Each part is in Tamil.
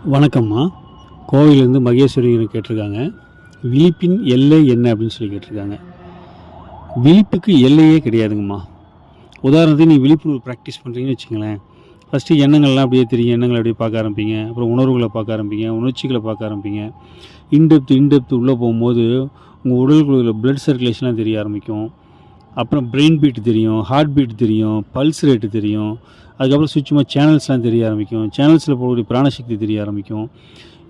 வணக்கம்மா. கோவையிலேருந்து மகேஸ்வரி கேட்டிருக்காங்க. விழிப்பின் எல்லை என்ன அப்படின்னு சொல்லி கேட்டிருக்காங்க. விழிப்புக்கு எல்லையே கிடையாதுங்கம்மா. உதாரணத்துக்கு நீங்கள் விழிப்புணர்வு ப்ராக்டிஸ் பண்ணுறீங்கன்னு வச்சுங்களேன். ஃபஸ்ட்டு எண்ணங்கள்லாம் அப்படியே தெரியும். எண்ணங்களை அப்படியே பார்க்க ஆரம்பிப்பீங்க. அப்புறம் உணர்வுகளை பார்க்க ஆரம்பிப்பீங்க. உணர்ச்சிகளை பார்க்க ஆரம்பிப்பீங்க. இன்டெப்த் உள்ளே போகும்போது உங்கள் உடலுக்குள்ள பிளட் சர்க்குலேஷன்லாம் தெரிய ஆரம்பிக்கும். அப்புறம் பிரெயின் பீட் தெரியும், ஹார்ட் பீட் தெரியும், பல்ஸ் ரேட்டு தெரியும். அதுக்கப்புறம் சுவிட்சமாக சேனல்ஸ்லாம் தெரிய ஆரம்பிக்கும். சேனல்ஸில் போகக்கூடிய பிராணசக்தி தெரிய ஆரம்பிக்கும்.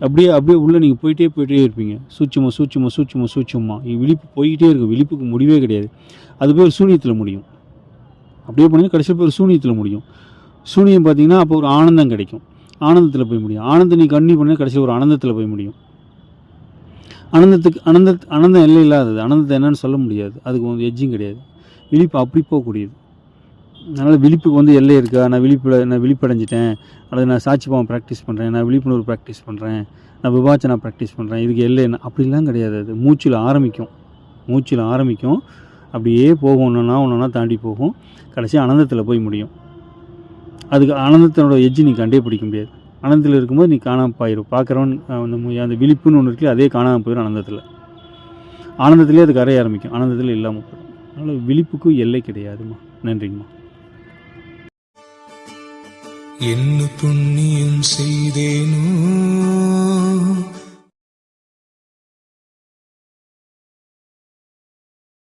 அப்படியே உள்ளே நீங்கள் போயிட்டே இருப்பீங்க. சூட்சமாக விழிப்பு போய்கிட்டே இருக்கும். விழிப்புக்கு முடிவே கிடையாது. அது போய் ஒரு சூனியத்தில் முடியும். அப்படியே பண்ணிங்கன்னா கடைசியில் போய் ஒரு சூனியத்தில் முடியும். சூனியம் பார்த்திங்கன்னா அப்போ ஒரு ஆனந்தம் கிடைக்கும். ஆனந்தத்தில் போய் முடியும். ஆனந்தம் நீ கண்ணி பண்ணால் கடைசியில் ஒரு ஆனந்தத்தில் போய் முடியும். ஆனந்தம் எல்லை இல்லாதது. ஆனந்தத்தை என்னன்னு சொல்ல முடியாது. அதுக்கு வந்து எட்ஜும் கிடையாது. விழிப்பு அப்படி போகக்கூடியது. அதனால் விழிப்புக்கு எல்லை இருக்கா? நான் விழிப்படைஞ்சிட்டேன், அல்லது நான் சாட்சி பாவம் ப்ராக்டிஸ் பண்ணுறேன், நான் விழிப்புணர்வு ப்ராக்டிஸ் பண்ணுறேன், நான் விபாச்சனா ப்ராக்டிஸ் பண்ணுறேன், இதுக்கு எல்லை என்ன? அப்படிலாம் கிடையாது. அது மூச்சில் ஆரம்பிக்கும். அப்படியே போகும். ஒன்றா தாண்டி போகும். கடைசி ஆனந்தத்தில் போய் முடியும். அதுக்கு ஆனந்தத்தினோட எட்ஜு நீ கண்டே பிடிக்க முடியாது. ஆனந்தத்தில் இருக்கும்போது நீ காணாமல் போயிடும். பார்க்குறவன் அந்த விழிப்புன்னு ஒன்று இருக்குல்ல, அதே காணாமல் போயிடும். ஆனந்தத்திலே அது கரைய ஆரம்பிக்கும். ஆனந்தத்தில் இல்லாமல் போயிடும். அதனால் விழிப்புக்கு எல்லை கிடையாதுமா. நன்றிங்கம்மா. என்ன புண்ணியம் செய்தேனோ